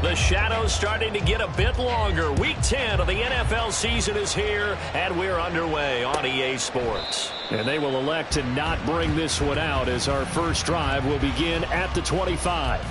The shadow's starting to get a bit longer. Week 10 of the NFL season is here, and we're underway on EA Sports. And they will elect to not bring this one out as our first drive will begin at the 25.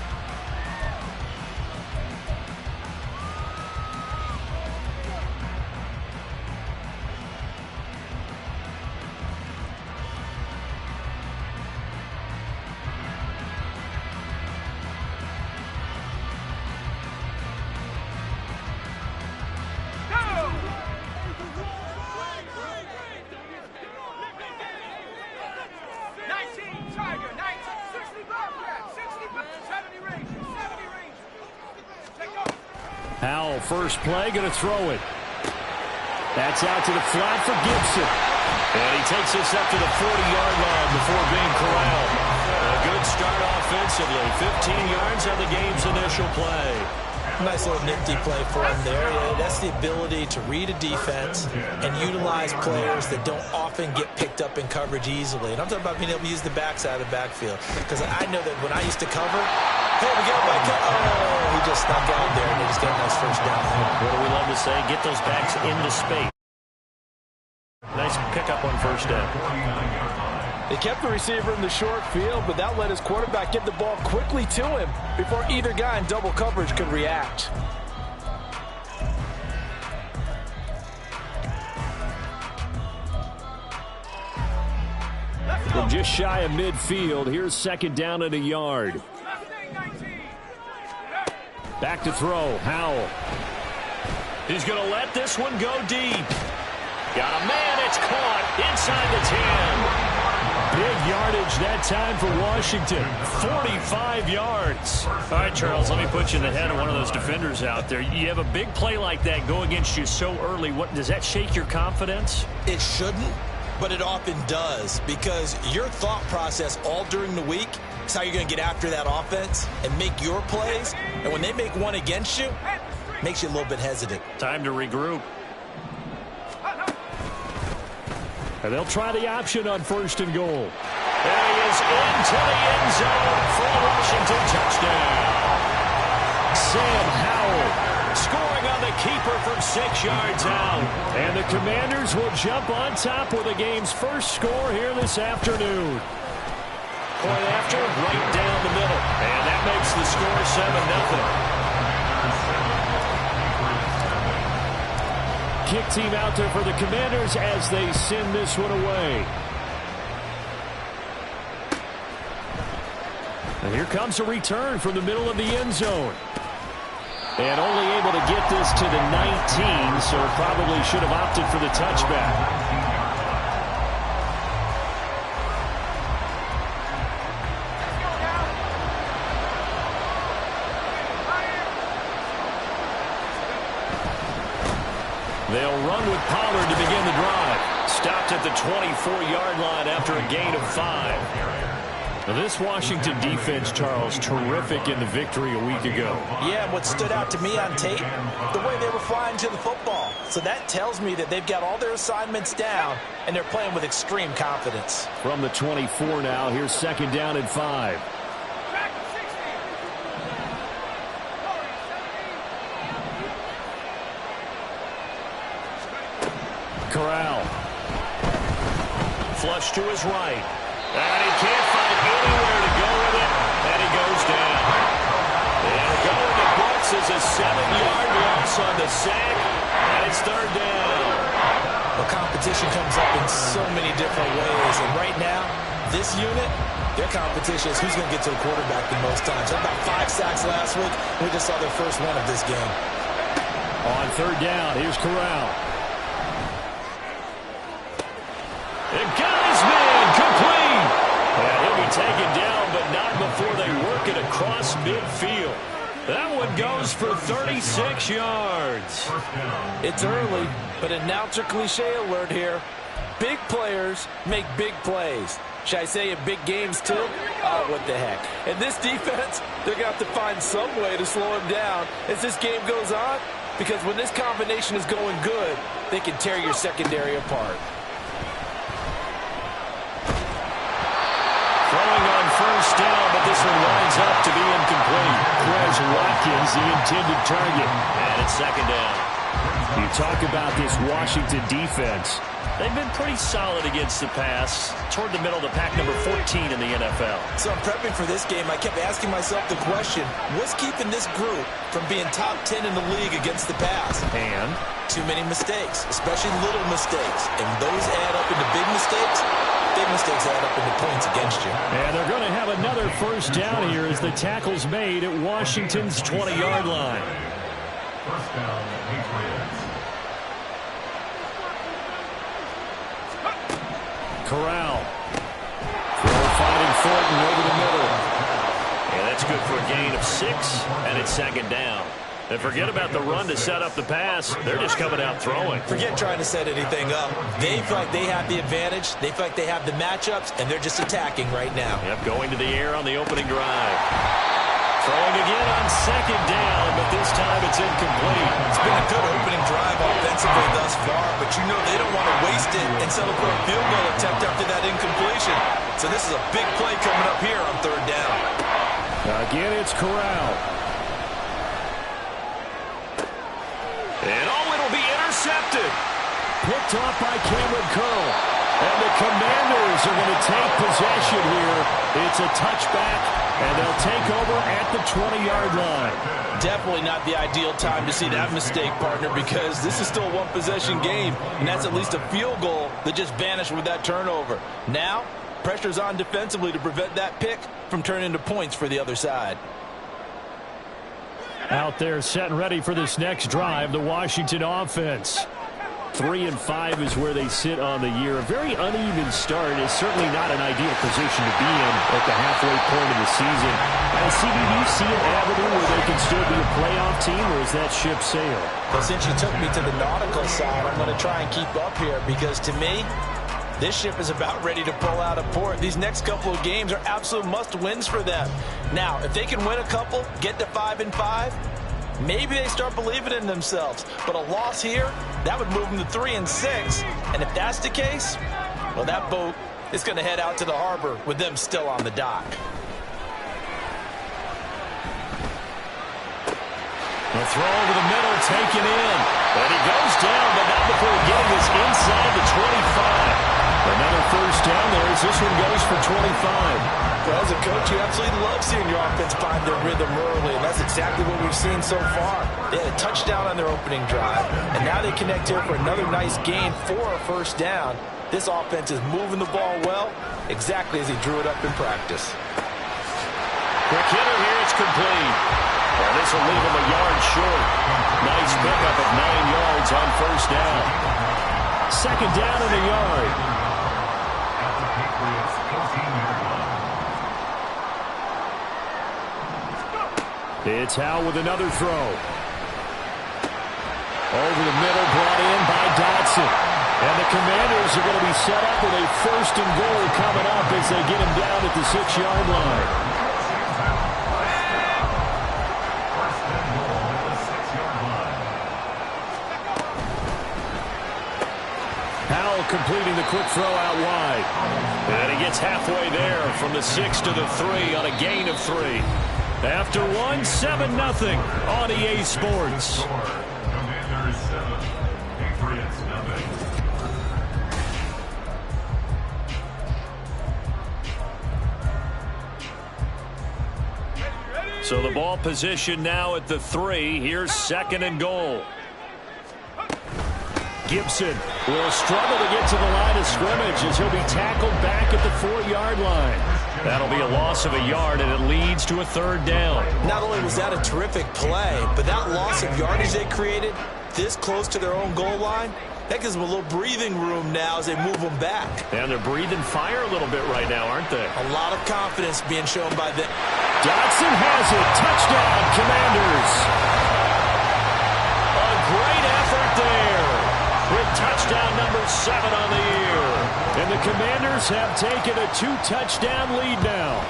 Howell, first play, going to throw it. That's out to the flat for Gibson. And he takes this up to the 40-yard line before being corralled. A good start offensively. 15 yards on the game's initial play. Nice little nifty play for him there. That's the ability to read a defense and utilize players that don't often get picked up in coverage easily. And I'm talking about being able to use the backside of the backfield. Because I know that when I used to cover, hey, we got back up. Oh, he just snuck out there, and they just got a nice first down there. What do we love to say? Get those backs into space. Nice pickup on first down. They kept the receiver in the short field, but that let his quarterback get the ball quickly to him before either guy in double coverage could react. From just shy of midfield, here's second down and a yard. Back to throw, Howell. He's going to let this one go deep. Got a man, it's caught inside the 10. Big yardage that time for Washington. 45 yards. All right, Charles, let me put you in the head of one of those defenders out there. You have a big play like that go against you so early. Does that shake your confidence? It shouldn't, but it often does, because your thought process all during the week is how you're going to get after that offense and make your plays. And when they make one against you, it makes you a little bit hesitant. Time to regroup. And they'll try the option on first and goal. There he is into the end zone for the Washington touchdown. Sam Howell scoring on the keeper from 6 yards out. And the Commanders will jump on top with the game's first score here this afternoon. Point after, right down the middle. And that makes the score 7-0. Kick team out there for the Commanders as they send this one away. And here comes a return from the middle of the end zone. And only able to get this to the 19, so probably should have opted for the touchback. They'll run with Pollard to begin the drive. Stopped at the 24-yard line after a gain of 5. Now this Washington defense, Charles, terrific in the victory a week ago. Yeah, what stood out to me on tape, the way they were flying to the football. So that tells me that they've got all their assignments down, and they're playing with extreme confidence. From the 24 now, here's second down and 5. Corral. Flush to his right. And he can't find anywhere to go with it. And he goes down. And going to books is a 7-yard loss on the sack. And it's third down. The competition comes up in so many different ways. And right now, this unit, their competition is who's going to get to the quarterback the most times. They had about 5 sacks last week. We just saw their first one of this game. On third down, here's Corral. And got his man complete. And he'll be taken down, but not before they work it across midfield. That one goes for 36 yards. It's early, but announcer cliche alert here. Big players make big plays. Should I say in big games too? Oh, what the heck. And this defense, they're going to have to find some way to slow him down as this game goes on, because when this combination is going good, they can tear your secondary apart. Throwing on first down, but this one winds up to be incomplete. Quez Here's Watkins, the intended target. And it's second down. You talk about this Washington defense. They've been pretty solid against the pass, toward the middle of the pack, number 14 in the NFL. So I'm prepping for this game. I kept asking myself the question, what's keeping this group from being top 10 in the league against the pass? And? Too many mistakes, especially little mistakes. And those add up into big mistakes. Big mistakes add up into points against you. And they're going to have another first down here as the tackle's made at Washington's 20-yard line. First down, Patriots. Corral. Throw finding Thornton over the middle. And that's good for a gain of 6, and it's second down. And forget about the run to set up the pass. They're just coming out throwing. Forget trying to set anything up. They feel like they have the advantage. They feel like they have the matchups, and they're just attacking right now. Yep, going to the air on the opening drive. Throwing again on second down, but this time it's incomplete. It's been a good opening drive offensively thus far, but you know they don't want to waste it and settle for a field goal attempt after that incompletion. So this is a big play coming up here on third down. Again, it's Corral. And it'll be intercepted. Picked off by Cameron Curl. And the Commanders are going to take possession here. It's a touchback, and they'll take over at the 20-yard line. Definitely not the ideal time to see that mistake, partner, because this is still a one-possession game, and that's at least a field goal that just vanished with that turnover. Now, pressure's on defensively to prevent that pick from turning into points for the other side. Out there set and ready for this next drive, the Washington offense. 3-5 is where they sit on the year. A very uneven start is certainly not an ideal position to be in at the halfway point of the season. And CB, do you see an avenue where they can still be a playoff team, or is that ship sailed? Well, since you took me to the nautical side, I'm going to try and keep up here because to me, this ship is about ready to pull out of port. These next couple of games are absolute must-wins for them. Now, if they can win a couple, get to 5-5, maybe they start believing in themselves. But a loss here, that would move them to 3-6. And if that's the case, well, that boat is going to head out to the harbor with them still on the dock. The throw over the middle, taken in. And he goes down, but not before getting this inside the 25. Another first down there as this one goes for 25. Well, as a coach, you absolutely love seeing your offense find their rhythm early, and that's exactly what we've seen so far. They had a touchdown on their opening drive, and now they connect here for another nice gain for a first down. This offense is moving the ball well, exactly as he drew it up in practice. Quick hitter here, it's complete. Well, this will leave him a yard short. Nice pickup of 9 yards on first down. Second down and a yard. It's Howe with another throw. Over the middle, brought in by Dotson. And the Commanders are going to be set up with a first and goal coming up as they get him down at the 6-yard line. Howell completing the quick throw out wide. And he gets halfway there from the 6 to the 3 on a gain of 3. After one, 7-0 on EA Sports. Commanders 7, Patriots 0. So the ball position now at the 3. Here's second and goal. Gibson will struggle to get to the line of scrimmage as he'll be tackled back at the 4-yard line. That'll be a loss of a yard, and it leads to a third down. Not only was that a terrific play, but that loss of yardage they created this close to their own goal line, that gives them a little breathing room now as they move them back. And they're breathing fire a little bit right now, aren't they? A lot of confidence being shown by them. Dotson has it. Touchdown, Commanders. A great effort there with touchdown number 7 on the year. And the Commanders have taken a 2-touchdown lead now.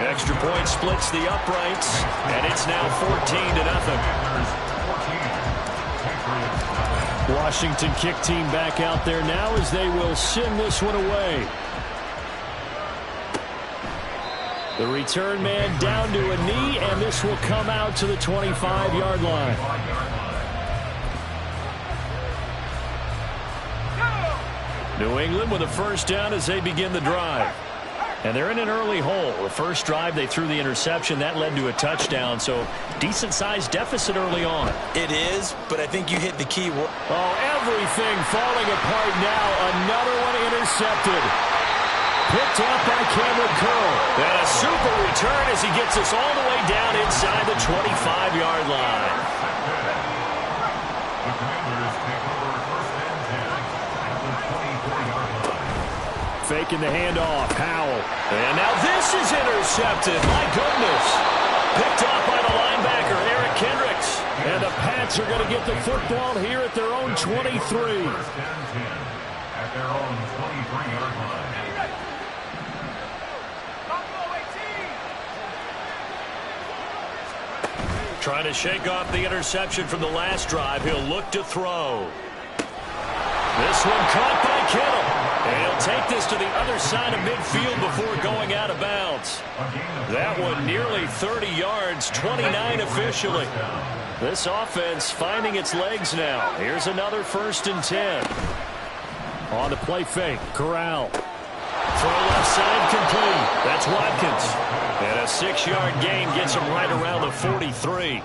Extra point splits the uprights, and it's now 14-0. Washington kick team back out there now as they will send this one away. The return man down to a knee, and this will come out to the 25-yard line. New England with a first down as they begin the drive. And they're in an early hole. The first drive, they threw the interception. That led to a touchdown, so decent-sized deficit early on. It is, but I think you hit the key word. Oh, everything falling apart now. Another one intercepted. Picked up by Cameron Curl. And a super return as he gets us all the way down inside the 25-yard line. The Commanders take over first and 10 at the 24-yard line. Faking the handoff. Howell. And now this is intercepted. My goodness. Picked up by the linebacker, Eric Kendricks. And the Pats are going to get the football here at their own 23. First and 10 at their own 23-yard line. Trying to shake off the interception from the last drive. He'll look to throw. This one caught by Kittle. And he'll take this to the other side of midfield before going out of bounds. That one nearly 30 yards, 29 officially. This offense finding its legs now. Here's another first and 10. On the play fake, Corral. Throw left side complete. That's Watkins. And a 6-yard gain gets him right around the 43.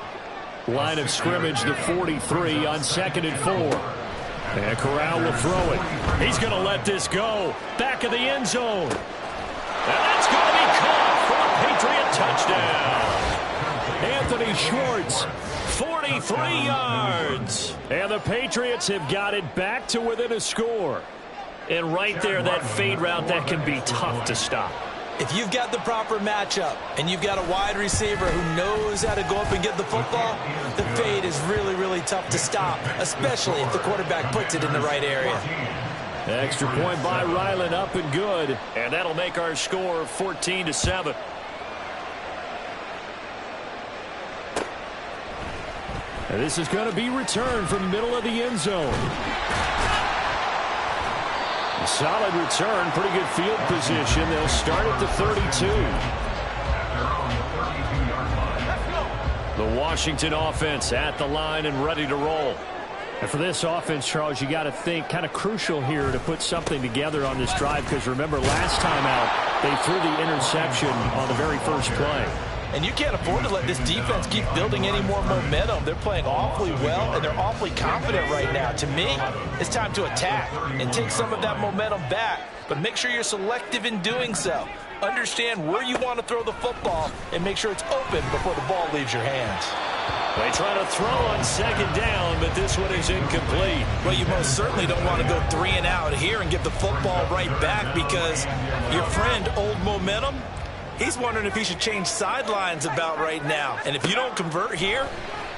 Line of scrimmage, the 43 on 2nd and 4. And Corral will throw it. He's going to let this go. Back of the end zone. And that's going to be caught for a Patriot touchdown. Anthony Schwartz, 43 yards. And the Patriots have got it back to within a score. And right there, that fade route, that can be tough to stop. If you've got the proper matchup and you've got a wide receiver who knows how to go up and get the football, the fade is really, really tough to stop, especially if the quarterback puts it in the right area. Extra point by Ryland, up and good. And that'll make our score 14-7. And this is going to be returned from the middle of the end zone. A solid return, pretty good field position. They'll start at the 32. The Washington offense at the line and ready to roll. And for this offense, Charles, you got to think kind of crucial here to put something together on this drive, because remember last time out they threw the interception on the very first play. And you can't afford to let this defense keep building any more momentum. They're playing awfully well, and they're awfully confident right now. To me, it's time to attack and take some of that momentum back. But make sure you're selective in doing so. Understand where you want to throw the football and make sure it's open before the ball leaves your hands. They try to throw on 2nd down, but this one is incomplete. Well, you most certainly don't want to go 3 and out here and get the football right back, because your friend, Old Momentum, he's wondering if he should change sidelines about right now. And if you don't convert here,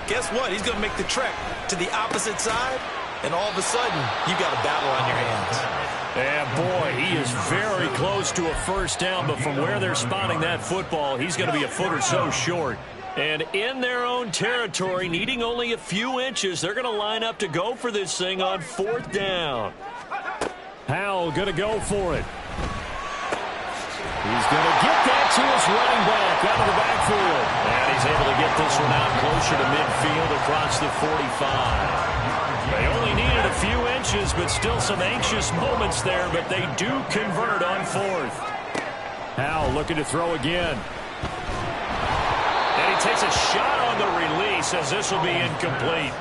guess what? He's going to make the trek to the opposite side, and all of a sudden, you got a battle on your hands. And boy, he is very close to a first down, but from where they're spotting that football, he's going to be a foot or so short. And in their own territory, needing only a few inches, they're going to line up to go for this thing on 4th down. Howell going to go for it. He's going to get that to his running back out of the backfield. And he's able to get this one out closer to midfield across the 45. They only needed a few inches, but still some anxious moments there, but they do convert on 4th. Howell looking to throw again. And he takes a shot on the release as this will be incomplete.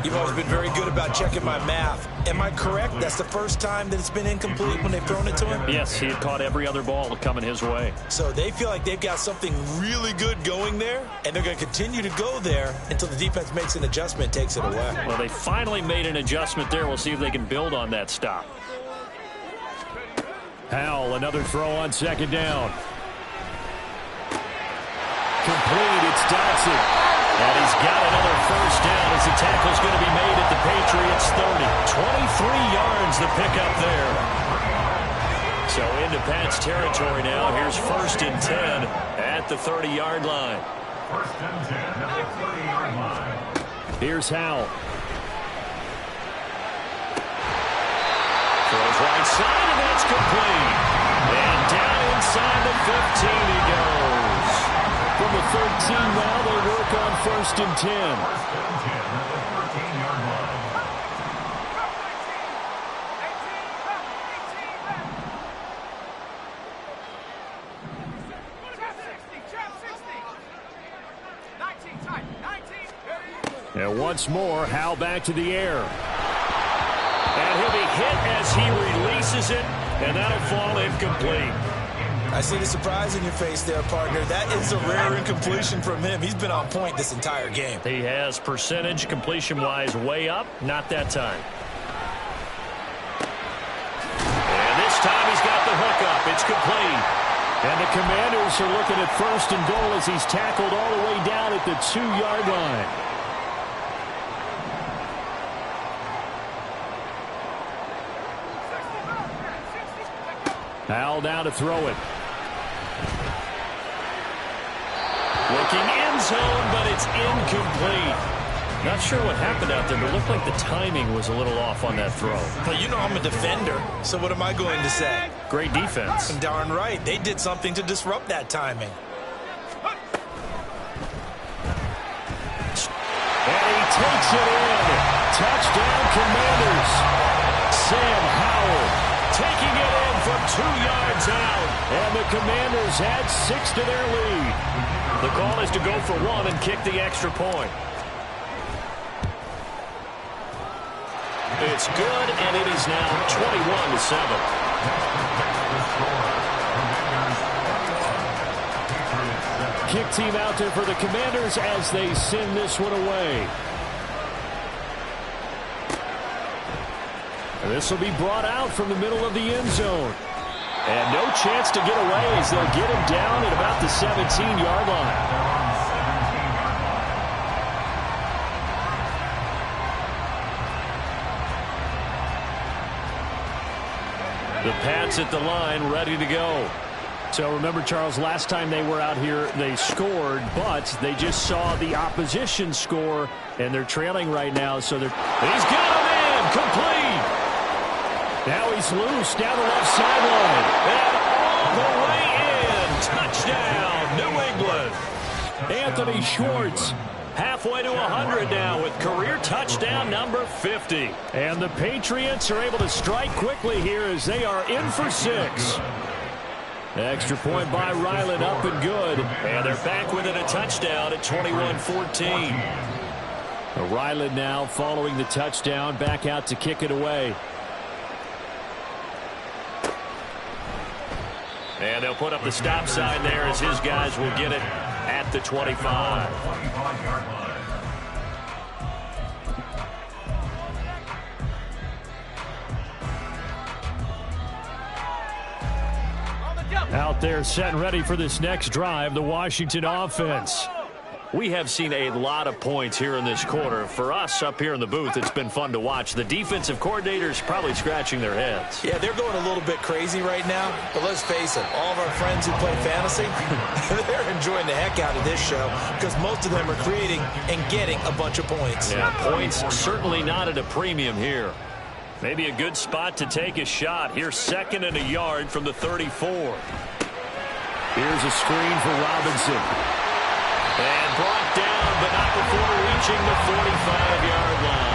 You've always been very good about checking my math. Am I correct? That's the first time that it's been incomplete when they've thrown it to him? Yes, he had caught every other ball coming his way. So they feel like they've got something really good going there, and they're going to continue to go there until the defense makes an adjustment, takes it away. Well, they finally made an adjustment there. We'll see if they can build on that stop. Howell, another throw on 2nd down. Complete, it's Dotson. And he's got another first down as the tackle's going to be made at the Patriots 30. 23 yards the pickup there. So into Pat's territory now. Here's 1st and 10 at the 30-yard line. 1st and 10 at the 30-yard line. Here's Howell. Throws right side, and that's complete. And down inside the the 15 he goes. From the 13 now, they work on 1st and 10. 1st and 10 at the 13-yard line. And once more, Howell back to the air. And he'll be hit as he releases it, and that'll fall incomplete. I see the surprise in your face there, partner. That is a rare incompletion from him. He's been on point this entire game. He has percentage completion-wise way up, not that time. And this time he's got the hook up. It's complete. And the Commanders are looking at 1st and goal as he's tackled all the way down at the 2-yard line. Howell now to throw it. Looking end zone, but it's incomplete. Not sure what happened out there, but it looked like the timing was a little off on that throw. Well, you know I'm a defender, so what am I going to say? Great defense. Darn right. They did something to disrupt that timing. And he takes it in. Touchdown, Commanders. Sam Howell taking it in from 2 yards out. And the Commanders add 6 to their lead. The call is to go for 1 and kick the extra point. It's good, and it is now 21-7. Kick team out there for the Commanders as they send this one away. And this will be brought out from the middle of the end zone. And no chance to get away as they'll get him down at about the 17-yard line. The Pats at the line, ready to go. So remember, Charles, last time they were out here, they scored, but they just saw the opposition score, and they're trailing right now. So they're... He's got him in! Complete! Now he's loose down the left sideline. And all the way in! Touchdown, New England! Anthony Schwartz. Halfway to 100 now with career touchdown number 50. And the Patriots are able to strike quickly here as they are in for 6. Extra point by Ryland, up and good. And they're back within a touchdown at 21-14. Ryland now following the touchdown, back out to kick it away. And they'll put up the stop sign there as his guys will get it at the 25. Out there set and ready for this next drive, the Washington offense. We have seen a lot of points here in this quarter. For us up here in the booth, it's been fun to watch. The defensive coordinators probably scratching their heads. Yeah, they're going a little bit crazy right now. But let's face it, all of our friends who play fantasy, they're enjoying the heck out of this show because most of them are creating and getting a bunch of points. Yeah, points certainly not at a premium here. Maybe a good spot to take a shot. Here's 2nd and a yard from the 34. Here's a screen for Robinson. And brought down, but not before reaching the 45-yard line.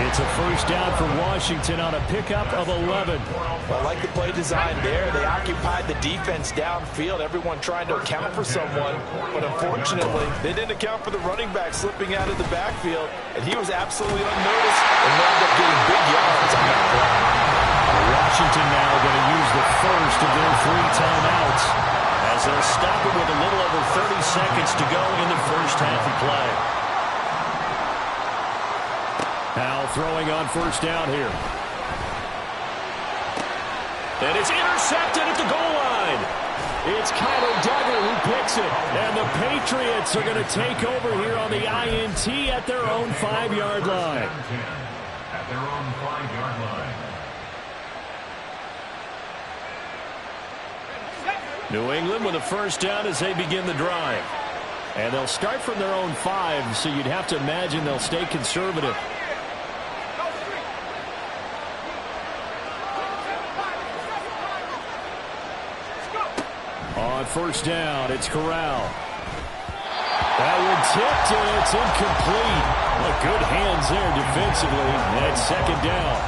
It's a first down for Washington on a pickup of 11. Well, I like the play design there. They occupied the defense downfield, everyone trying to account for someone. But unfortunately, they didn't account for the running back slipping out of the backfield. And he was absolutely unnoticed and wound up getting big yards on that play. Washington now going to use the first of their 3 timeouts as they'll stop it with a little over 30 seconds to go in the first half of play. Howell throwing on first down here. And it's intercepted at the goal line. It's Kyler Duggar who picks it. And the Patriots are going to take over here on the INT at their own 5-yard line. At their own 5-yard line. New England with a first down as they begin the drive. And they'll start from their own 5, so you'd have to imagine they'll stay conservative. first down. It's Corral. That one tipped, and it's incomplete. Well, good hands there defensively, and it's second down.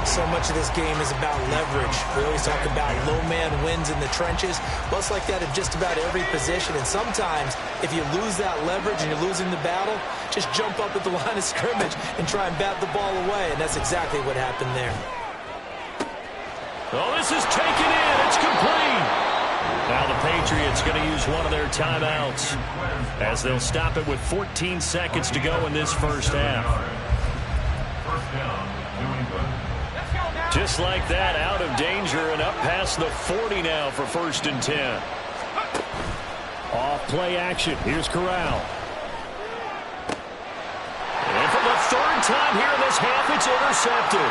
So much of this game is about leverage. We always talk about low man wins in the trenches. Well, it's like that in just about every position. And sometimes, if you lose that leverage and you're losing the battle, just jump up at the line of scrimmage and try and bat the ball away. And that's exactly what happened there. Oh, this is taken in. It's complete. Now the Patriots going to use one of their timeouts as they'll stop it with 14 seconds to go in this first half. First down, New England. Just like that, out of danger and up past the 40 now for 1st and 10. Off play action. Here's Corral. And for the third time here in this half, it's intercepted.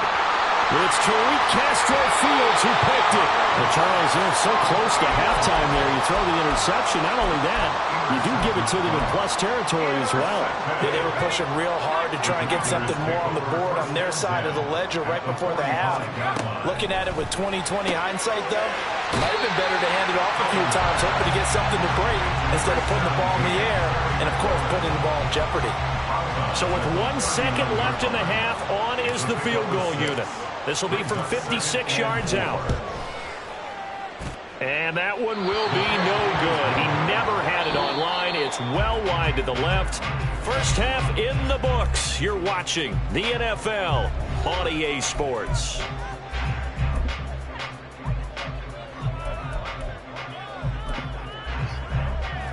It's Tariq Castro Fields who picked it. Well, Charles, they're so close to halftime there. You throw the interception. Not only that, you do give it to them in plus territory as well. Yeah, they were pushing real hard to try and get something more on the board on their side of the ledger right before the half. Looking at it with 20/20 hindsight, though, might have been better to hand it off a few times, hoping to get something to break instead of putting the ball in the air and, of course, putting the ball in jeopardy. So with 1 second left in the half, on is the field goal unit. This will be from 56 yards out. And that one will be no good. He never had it on line. It's well wide to the left. First half in the books. You're watching the NFL on EA Sports.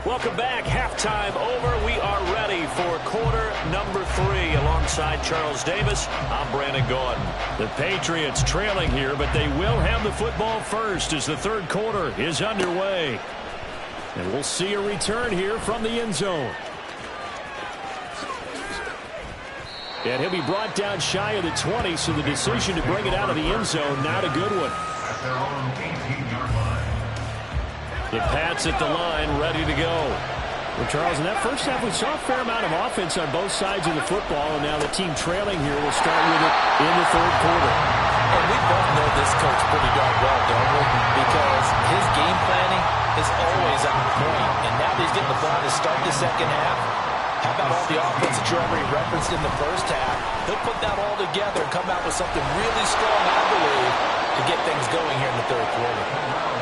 Welcome back. Halftime over. We are ready for quarter number 3. Alongside Charles Davis, I'm Brandon Gaudin. The Patriots trailing here, but they will have the football first as the third quarter is underway. And we'll see a return here from the end zone. And he'll be brought down shy of the 20, so the decision to bring it out of the end zone, not a good one. At their own 18-yard line. The Pats at the line, ready to go. Well, Charles, in that first half, we saw a fair amount of offense on both sides of the football, and now the team trailing here will start with it in the third quarter. And we both know this coach pretty darn well, don't we? Because his game planning is always on point. And now that he's getting the ball to start the second half, how about all the offense that you already referenced in the first half? He'll put that all together and come out with something really strong, I believe, to get things going here in the third quarter.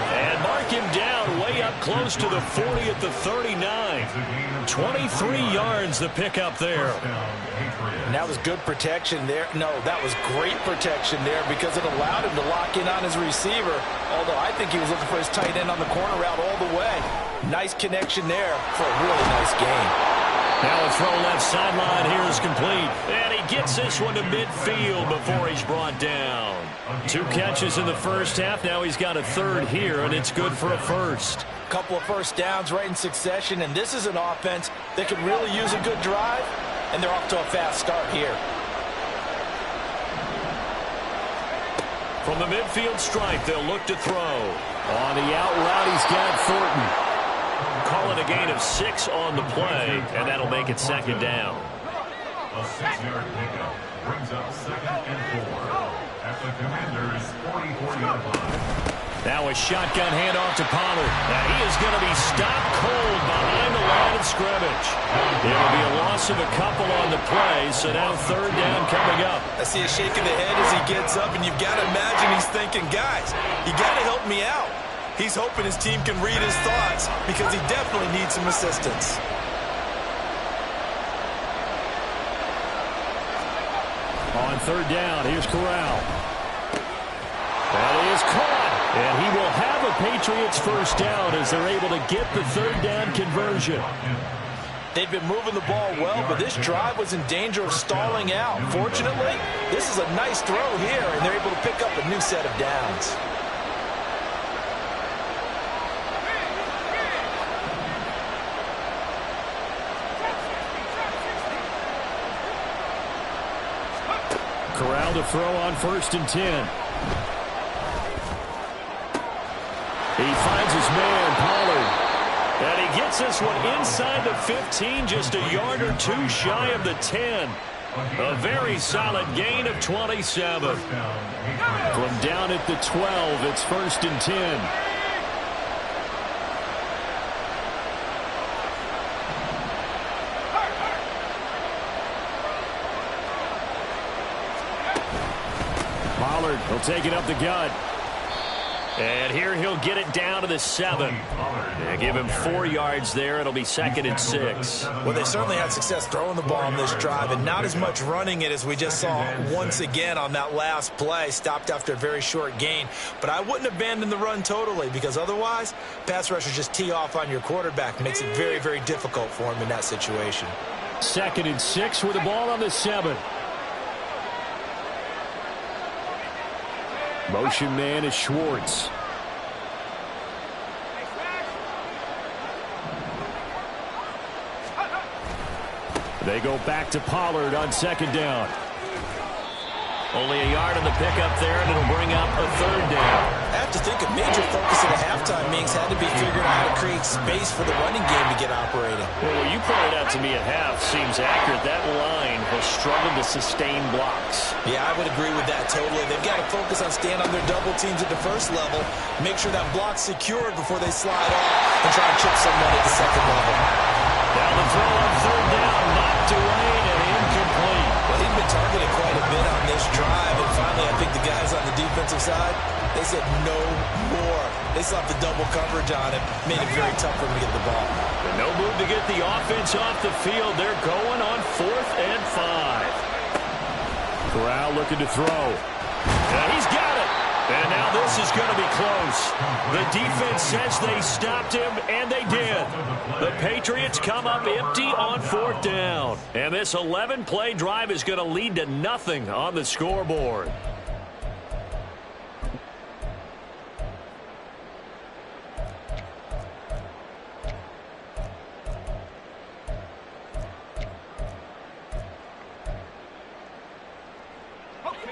And mark him down way up close to the 40 at the 39. 23 yards the pickup there. And that was good protection there. No, that was great protection there because it allowed him to lock in on his receiver. Although I think he was looking for his tight end on the corner route all the way. Nice connection there for a really nice game. Now a throw left sideline here is complete. And he gets this one to midfield before he's brought down. 2 catches in the first half. Now he's got a third here, and it's good for a first. Couple of first downs right in succession, and this is an offense that could really use a good drive, and they're off to a fast start here. From the midfield stripe, they'll look to throw. On the out route, he's got Thornton. Call it a gain of 6 on the play, and that'll make it second down. A 6-yard pickup brings up 2nd and 4 at the Commanders' 44-yard line. Now a shotgun handoff to Pollard. Now he is going to be stopped cold behind the line of scrimmage. It'll be a loss of a couple on the play, so now third down coming up. I see a shake of the head as he gets up, and you've got to imagine he's thinking, guys, you got to help me out. He's hoping his team can read his thoughts because he definitely needs some assistance. On third down, here's Corral. That is caught, and he will have a Patriots first down as they're able to get the third down conversion. They've been moving the ball well, but this drive was in danger of stalling out. Fortunately, this is a nice throw here, and they're able to pick up a new set of downs. Corral to throw on 1st and 10. He finds his man, Pollard. And he gets this one inside the 15, just a yard or 2 shy of the 10. A very solid gain of 27. From down at the 12, it's 1st and 10. Pollard will take it up the gut. And here he'll get it down to the 7. They give him 4 yards there. It'll be 2nd and 6. Well, they certainly had success throwing the ball on this drive and not as much running it as we just saw once again on that last play. Stopped after a very short gain. But I wouldn't abandon the run totally because otherwise, pass rushers just tee off on your quarterback. Makes it very, very difficult for him in that situation. 2nd and 6 with the ball on the 7. Motion man is Schwartz. They go back to Pollard on 2nd down. Only a yard on the pickup there, and it'll bring up a 3rd down. I have to think a major focus at the halftime means had to be figuring out how to create space for the running game to get operating. Well, what you pointed out to me at half seems accurate. That line has struggled to sustain blocks. Yeah, I would agree with that totally. They've got to focus on staying on their double teams at the first level, make sure that block's secured before they slide off and try to chip someone at the 2nd level. Now the throw on 3rd down, knocked away and incomplete. Well, he's been targeted quite a bit on this drive, and finally I think the guys on the defensive side, they said no more. They slapped the double coverage on him, made it very tough for him to get the ball. But no move to get the offense off the field. They're going on 4th and 5. Corral looking to throw. He's got it. And now this is going to be close. The defense says they stopped him, and they did. The Patriots come up empty on 4th down. And this 11-play drive is going to lead to nothing on the scoreboard.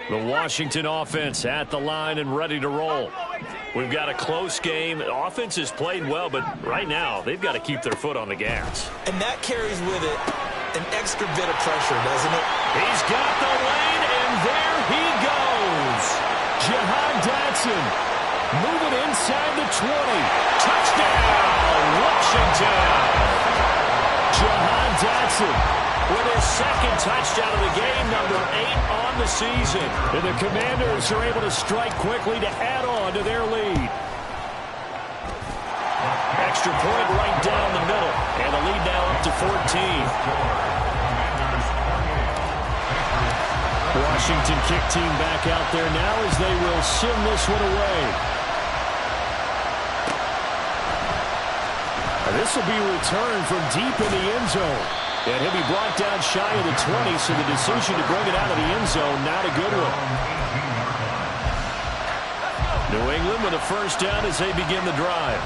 The Washington offense at the line and ready to roll. We've got a close game. The offense has played well, but right now they've got to keep their foot on the gas. And that carries with it an extra bit of pressure, doesn't it? He's got the lane, and there he goes. Jahan Dotson moving inside the 20. Touchdown, Washington. Jahan Dotson with his 2nd touchdown of the game, number 8 on the season. And the Commanders are able to strike quickly to add on to their lead. Extra point right down the middle. And the lead now up to 14. Washington kick team back out there now as they will send this one away. This will be returned from deep in the end zone. And he'll be brought down shy of the 20, so the decision to bring it out of the end zone, not a good one. New England with a 1st down as they begin the drive.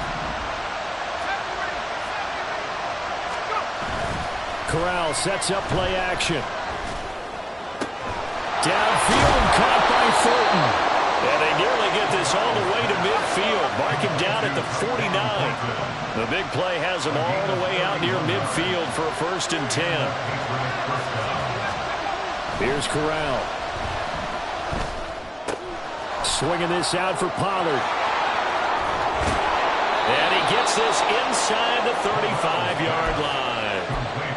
Corral sets up play action. Downfield and caught by Thornton. And they nearly get this all the way to midfield. Mark him down at the 49. The big play has him all the way out near midfield for a 1st and 10. Here's Corral. Swinging this out for Pollard. And he gets this inside the 35-yard line.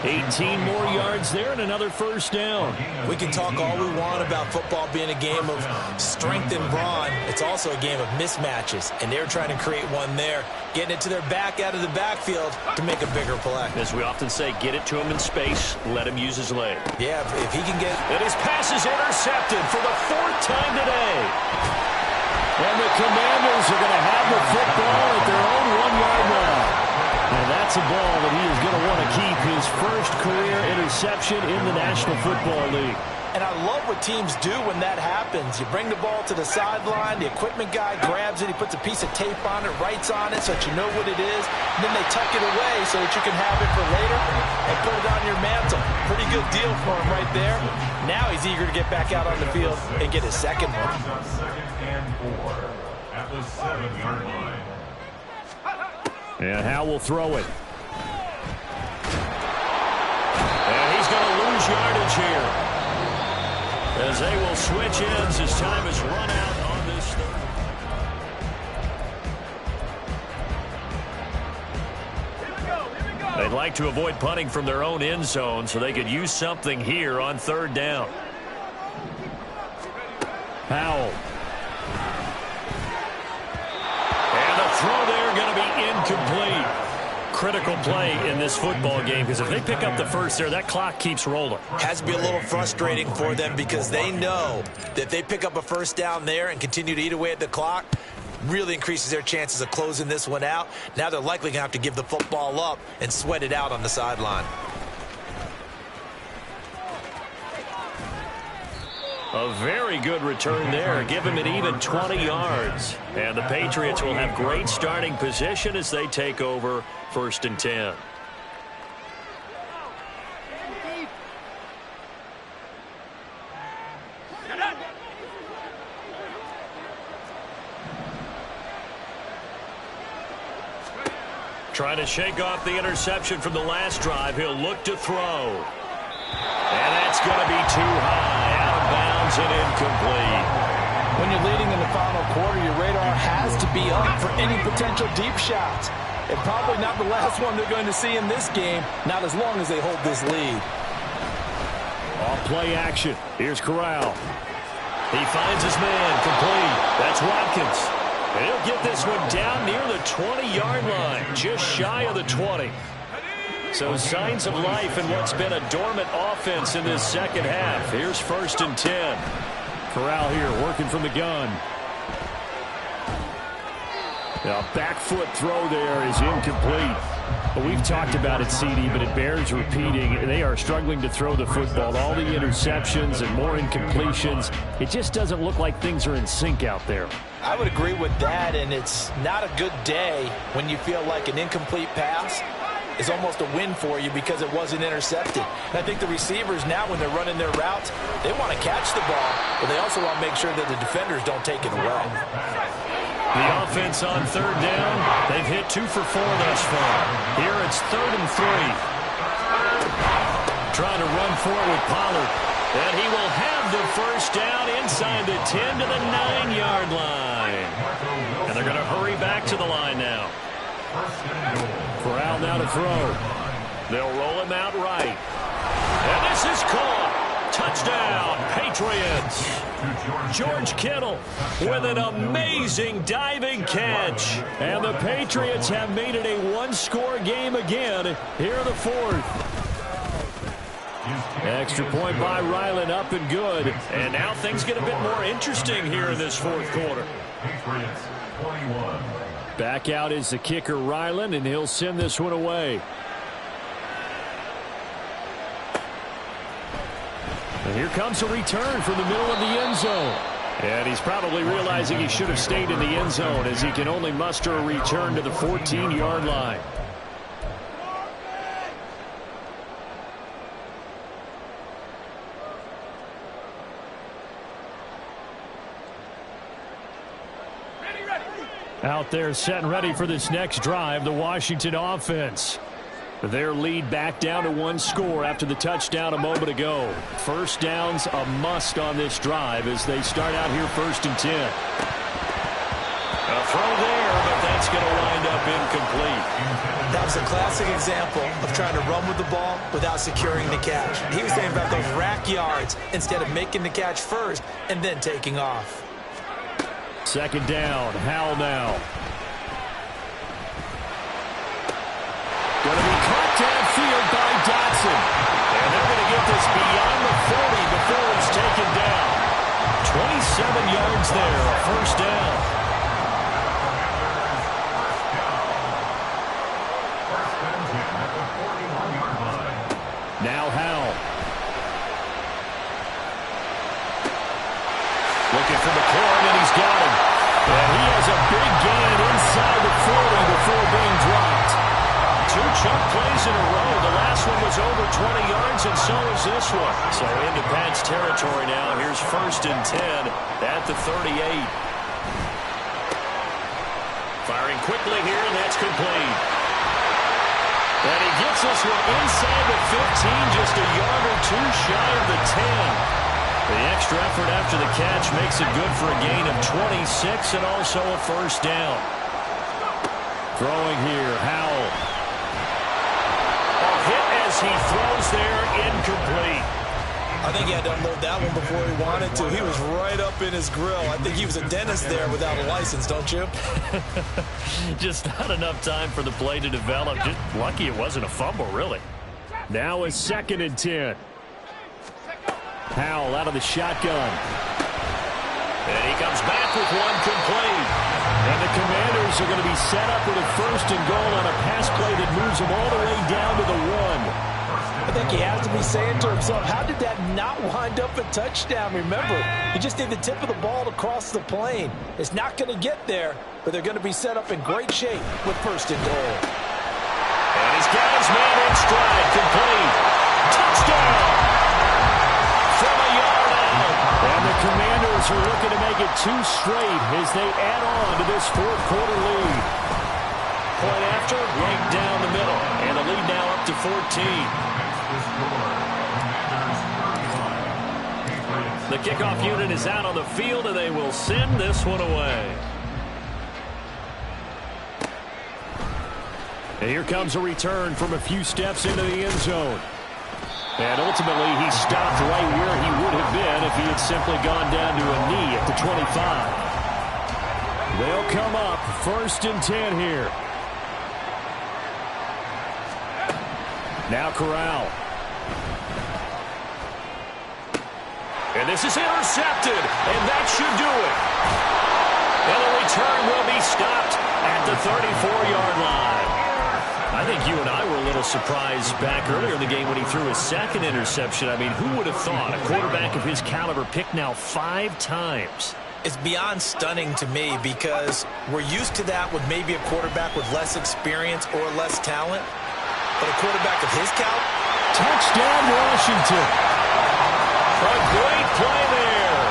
18 more yards there and another 1st down. We can talk all we want about football being a game of strength and brawn. It's also a game of mismatches, and they're trying to create one there, getting it to their back out of the backfield to make a bigger play. As we often say, get it to him in space, let him use his leg. Yeah, if he can get... And his pass is intercepted for the 4th time today. And the Commanders are going to have the football at their own 1-yard line. And that's a ball that he is going to want to keep, his first career interception in the National Football League. And I love what teams do when that happens. You bring the ball to the sideline, the equipment guy grabs it, he puts a piece of tape on it, writes on it so that you know what it is, and then they tuck it away so that you can have it for later and put it on your mantle. Pretty good deal for him right there. Now he's eager to get back out on the field and get his 2nd one. 2nd and 4 at the 7-yard line. And Howe will throw it. And he's going to lose yardage here, as they will switch ends as time is run out on this third. They'd like to avoid punting from their own end zone so they could use something here on 3rd down. Powell critical play in this football game, because if they pick up the first there, that clock keeps rolling. Has to be a little frustrating for them because they know that if they pick up a first down there and continue to eat away at the clock, really increases their chances of closing this one out. Now they're likely going to have to give the football up and sweat it out on the sideline. A very good return there. Give him an even 20 yards. And the Patriots will have great starting position as they take over 1st and 10. Trying to shake off the interception from the last drive. He'll look to throw. And that's going to be too high. Out of bounds and incomplete. When you're leading in the final quarter, your radar has to be up for any potential deep shots. And probably not the last one they're going to see in this game, not as long as they hold this lead. Off play action. Here's Corral. He finds his man. Complete. That's Watkins. And he'll get this one down near the 20-yard line, just shy of the 20. So signs of life in what's been a dormant offense in this second half. Here's 1st and 10. Corral here working from the gun. A back foot throw there is incomplete. Well, we've talked about it, CD, but it bears repeating. They are struggling to throw the football. All the interceptions and more incompletions. It just doesn't look like things are in sync out there. I would agree with that, and it's not a good day when you feel like an incomplete pass is almost a win for you because it wasn't intercepted. And I think the receivers now, when they're running their routes, they want to catch the ball, but they also want to make sure that the defenders don't take it away. The offense on 3rd down, they've hit 2 for 4 thus far. Here it's 3rd and 3. Trying to run for it with Pollard. And he will have the first down inside the 10 to the 9-yard line. And they're going to hurry back to the line now. Corral now to throw. They'll roll him out right. And this is caught. Touchdown, Patriots. George Kittle with an amazing diving catch. And the Patriots have made it a one-score game again here in the 4th. Extra point by Ryland, up and good. And now things get a bit more interesting here in this 4th quarter. Back out is the kicker, Ryland, and he'll send this one away. And here comes a return from the middle of the end zone. And he's probably realizing he should have stayed in the end zone as he can only muster a return to the 14-yard line. Out there set and ready for this next drive, the Washington offense. Their lead back down to 1 score after the touchdown a moment ago. First down's a must on this drive as they start out here 1st and 10. A throw there, but that's going to wind up incomplete. That was a classic example of trying to run with the ball without securing the catch. He was thinking about those rack yards instead of making the catch first and then taking off. 2nd down, Howell now. Going to be caught downfield by Dotson. And they're going to get this beyond the 40 before it's taken down. 27 yards there, a first down. Now Howell. Looking for McLaurin, and he's got him. And he has a big gain inside the 40 before being dropped. 2 chunk plays in a row. The last one was over 20 yards, and so is this one. So into Pats territory now. Here's 1st and 10 at the 38. Firing quickly here, and that's complete. And he gets this one inside the 15, just a yard or 2 shy of the 10. The extra effort after the catch makes it good for a gain of 26 and also a first down. Throwing here, Howell. A hit as he throws there, incomplete. I think he had to unload that one before he wanted to. He was right up in his grill. I think he was a dentist there without a license, don't you? Just not enough time for the play to develop. Just lucky it wasn't a fumble, really. Now a 2nd and 10. Howell out of the shotgun. And he comes back with one complete. And the Commanders are going to be set up with a 1st and goal on a pass play that moves them all the way down to the 1. I think he has to be saying to himself, how did that not wind up a touchdown? Remember, you just need the tip of the ball to cross the plane. It's not going to get there, but they're going to be set up in great shape with 1st and goal. And he's got his man in stride, complete. Touchdown! From a yard out. And the Commanders are looking to make it 2 straight as they add on to this 4th quarter lead. Point after, right down the middle. And the lead now up to 14. The kickoff unit is out on the field, and they will send this one away. And here comes a return from a few steps into the end zone. And ultimately, he stopped right where he would have been if he had simply gone down to a knee at the 25. They'll come up 1st and 10 here. Now Corral. And this is intercepted, and that should do it. And the return will be stopped at the 34-yard line. I think you and I were a little surprised back earlier in the game when he threw his 2nd interception. I mean, who would have thought a quarterback of his caliber picked now 5 times? It's beyond stunning to me because we're used to that with maybe a quarterback with less experience or less talent. But a quarterback of his caliber. Touchdown, Washington. A great play there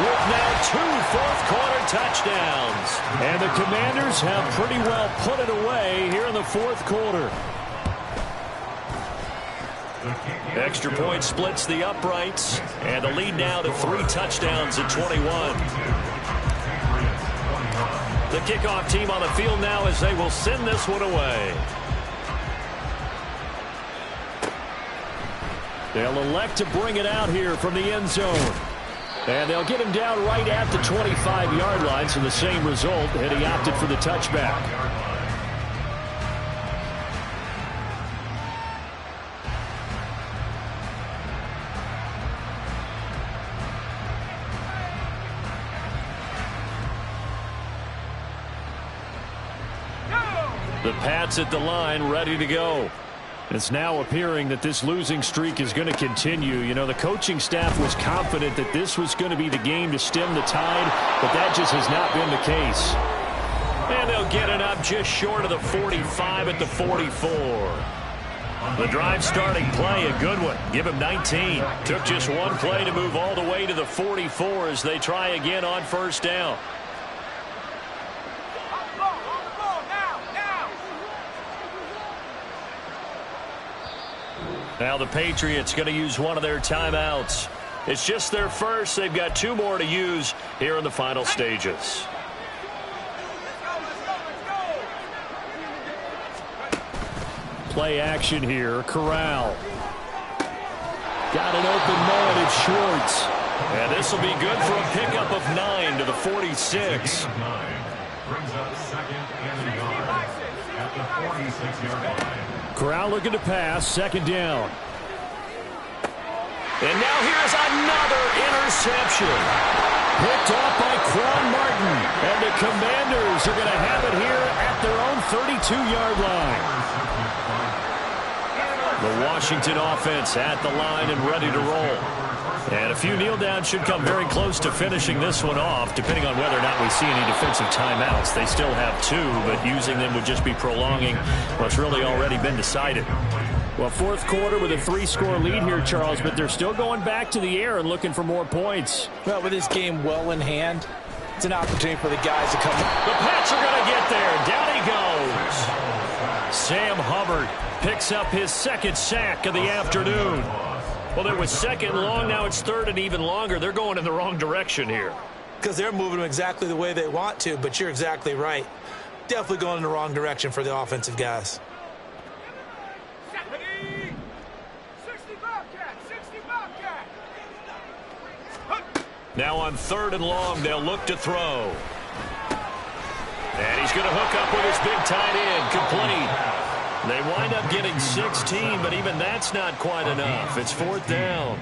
with now 2 fourth-quarter touchdowns. And the Commanders have pretty well put it away here in the 4th quarter. Extra point splits the uprights, and the lead now to 3 touchdowns at 21. The kickoff team on the field now as they will send this one away. They'll elect to bring it out here from the end zone. And they'll get him down right at the 25-yard line, so the same result, and he opted for the touchback. The Pats at the line, ready to go. It's now appearing that this losing streak is going to continue. You know, the coaching staff was confident that this was going to be the game to stem the tide, but that just has not been the case. And they'll get it up just short of the 45 at the 44. The drive starting play, a good one. Give him 19. Took just one play to move all the way to the 44 as they try again on 1st down. Now the Patriots going to use one of their timeouts. It's just their first. They've got 2 more to use here in the final stages. Play action here. Corral. Got an open man. It's Schwartz. And this will be good for a pickup of 9 to the 46. Brings up 2nd and 9 at the 46-yard line. Corral looking to pass, 2nd down. And now here's another interception. Picked off by Quan Martin. And the Commanders are going to have it here at their own 32-yard line. The Washington offense at the line and ready to roll. And a few kneel downs should come very close to finishing this one off, depending on whether or not we see any defensive timeouts. They still have 2, but using them would just be prolonging what's really already been decided. Well, 4th quarter with a 3-score lead here, Charles, but they're still going back to the air and looking for more points. Well, with this game well in hand, it's an opportunity for the guys to come. The Pats are going to get there. Down he goes. Sam Hubbard picks up his 2nd sack of the afternoon. Well, it was 2nd long. Now it's 3rd and even longer. They're going in the wrong direction here. Because they're moving them exactly the way they want to, but you're exactly right. Definitely going in the wrong direction for the offensive guys. 60 Bobcat, 60 Bobcat. Now on 3rd and long, they'll look to throw. And he's going to hook up with his big tight end, complete. They wind up getting 16, but even that's not quite enough. It's 4th down.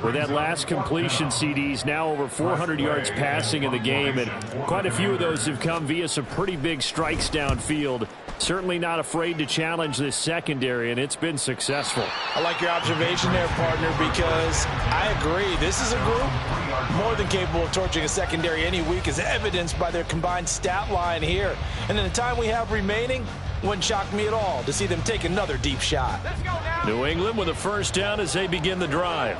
With that last completion, CDs now over 400 yards passing in the game, and quite a few of those have come via some pretty big strikes downfield. Certainly not afraid to challenge this secondary, and it's been successful. I like your observation there, partner, because I agree. This is a group more than capable of torching a secondary any week, as evidenced by their combined stat line here. And in the time we have remaining, wouldn't shock me at all to see them take another deep shot. New England with a 1st down as they begin the drive.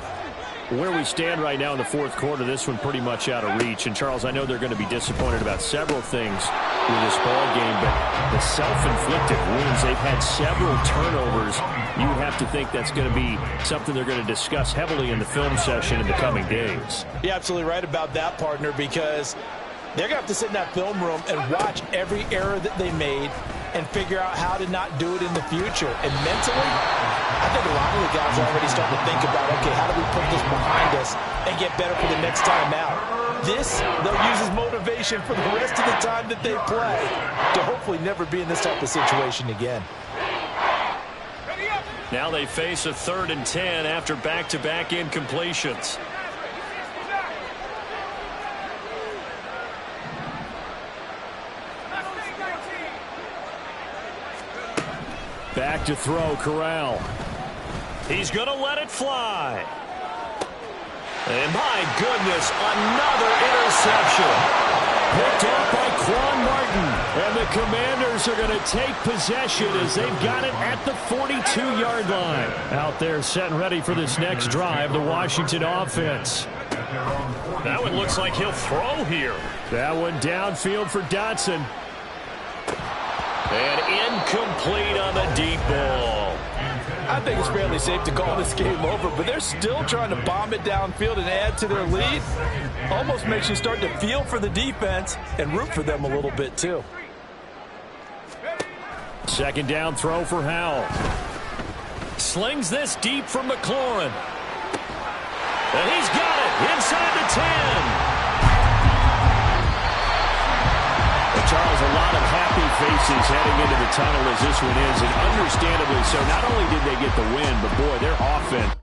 Where we stand right now in the 4th quarter, this one pretty much out of reach. And, Charles, I know they're going to be disappointed about several things with this ball game, but the self-inflicted wounds, they've had several turnovers. You would have to think that's going to be something they're going to discuss heavily in the film session in the coming days. You're absolutely right about that, partner, because they're going to have to sit in that film room and watch every error that they made and figure out how to not do it in the future. And mentally, I think a lot of the guys are already starting to think about, okay, how do we put this behind us and get better for the next time out? This, they'll use as motivation for the rest of the time that they play to hopefully never be in this type of situation again. Now they face a 3rd and 10 after back-to-back incompletions. Back to throw, Corral. He's going to let it fly. And my goodness, another interception. Picked off by Quan Martin. And the Commanders are going to take possession as they've got it at the 42-yard line. Out there set and ready for this next drive, the Washington offense. That one looks like he'll throw here. That one downfield for Dotson. And incomplete on the deep ball. I think it's fairly safe to call this game over, but they're still trying to bomb it downfield and add to their lead. Almost makes you start to feel for the defense and root for them a little bit too. 2nd down throw for Howell. Slings this deep from McLaurin. And he's got it inside the 10. Charles, a lot of happy faces heading into the tunnel as this one is, and understandably so. Not only did they get the win, but boy, their offense